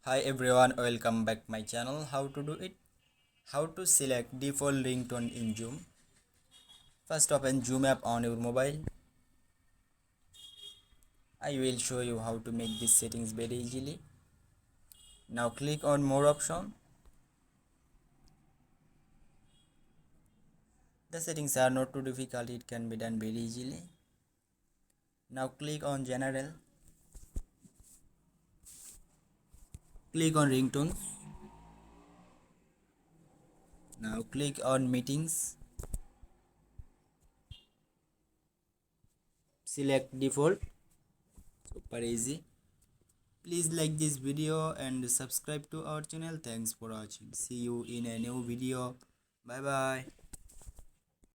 Hi everyone, welcome back my channel. How to do it? How to select default ringtone in Zoom. First open Zoom app on your mobile. I will show you how to make these settings very easily. Now click on more option. The settings are not too difficult, it can be done very easily. Now click on general. Click on ringtone. Now click on meetings. Select default. Super easy. Please like this video and subscribe to our channel. Thanks for watching. See you in a new video. Bye bye.